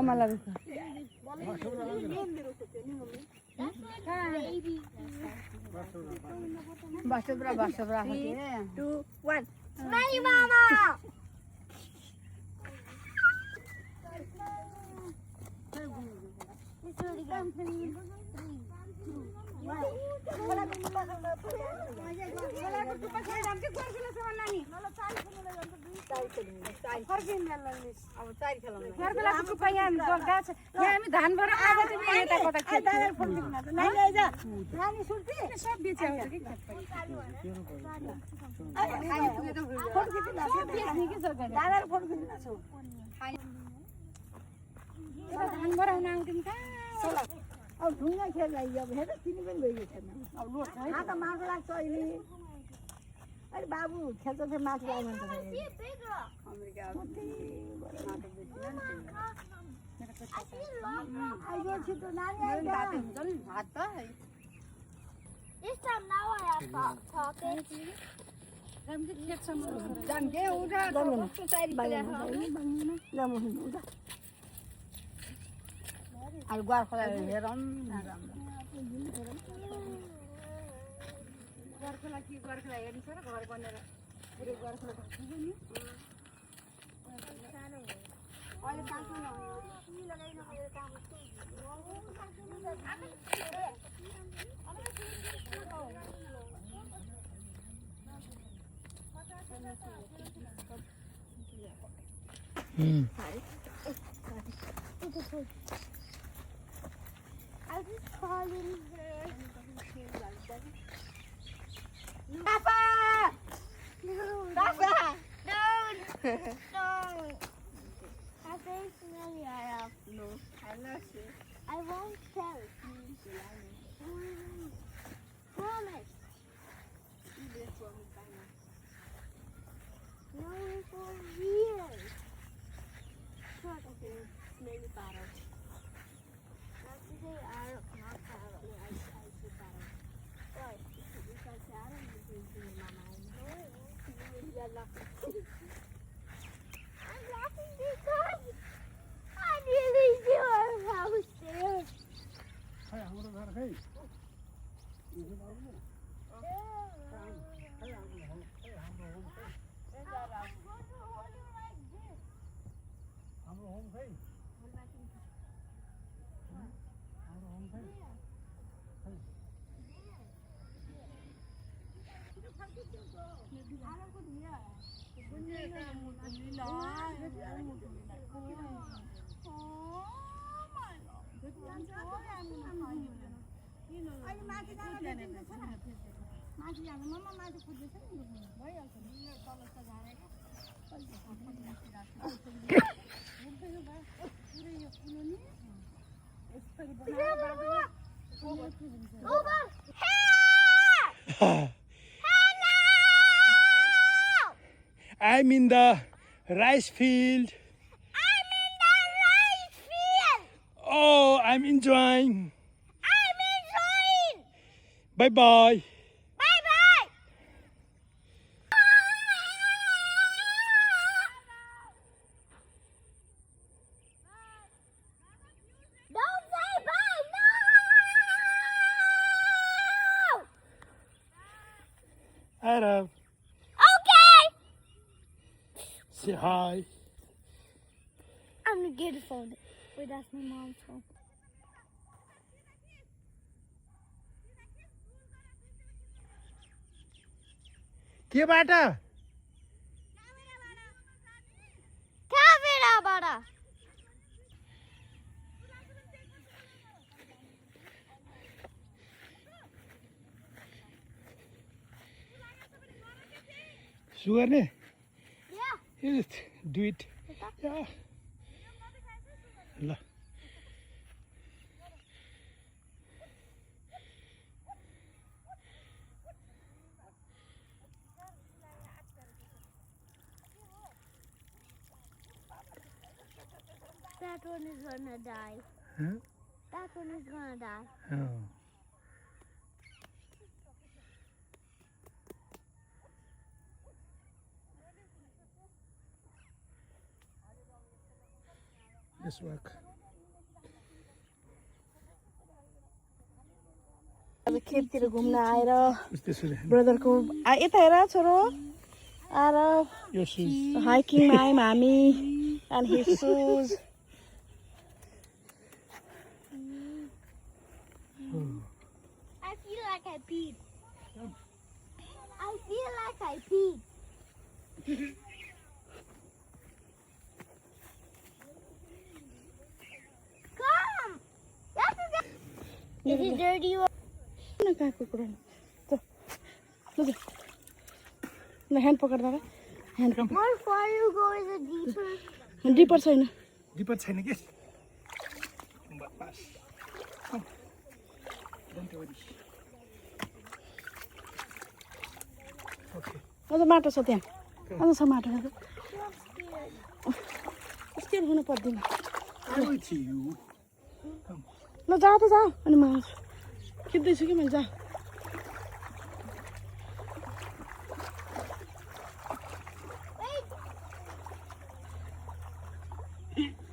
मला देखो बासब्रा 3 2 1 नहीं मामा धान भर धान भराउन आउँथ्यौँ कहाँ अब ढुङ्गा खेल्दा अब हेर तिमी पनि गइयो खेल्न अब लोड छ है त मासु लाग्छ अहिले अरे बाबु खेल्छ फेरि मासु लाग्यो भने आइयो छिटो नानी आइज हात त यस्तो नआया थके राम्रै खेल्छम जाम के उठा कस्तो चारि उठा अब गोर्खालाई हेरौँ गोर्खालाई के गोर्खालाई हेर्नु छ र घर बनेर पुरै गोर्खालाई पुग्यो नि अहिले पाक्नु नहुने लगाइनु मेरो काम I was calling her. Papa! No. Papa! No! No! Papa is smelly, Aarav. No, I love you. I won't tell. Promise. No, for real. Sort of smelly parrot. Today Aarav, not Aarav. I say Aarav. Why? Because Aarav is doing Mama. I'm laughing because I nearly do our house there. Hey, I'm going to go. I'm in the rice field. I'm in the rice field. Oh, I'm enjoying. I'm enjoying. Bye bye. Bye bye. Don't say bye. No. Aarav, Okay. say hi. I'm gonna get a phone. Wait, that's my mom's phone. के बाटा Camera, bada. Sugar ने Yeah. Yes, do it. Yeah. ल That one is gonna die. Huh? That one is gonna die. Oh. Let's work. खेततिर घुम्न आएर यस्तै सुने ब्रदरको यता हेर छोरो Aarav यो सुज hiking my mommy and his shoes. I feel like I peed. I feel like I peed. Come! Is it dirty? न कहाँको कुरा नि ल ह्यान्ड पकड दादा hand How far you go is it deeper? Deeper छैन deeper छैन के पास डोन्ट वरी ओके अझ माटो छ त्यहाँ अझ छ माटो स्केयर हुनु पर्दैन आई विल सी यु ल जा त जा अनि म आउँछु खिच्दैछु कि मैले जा Wait!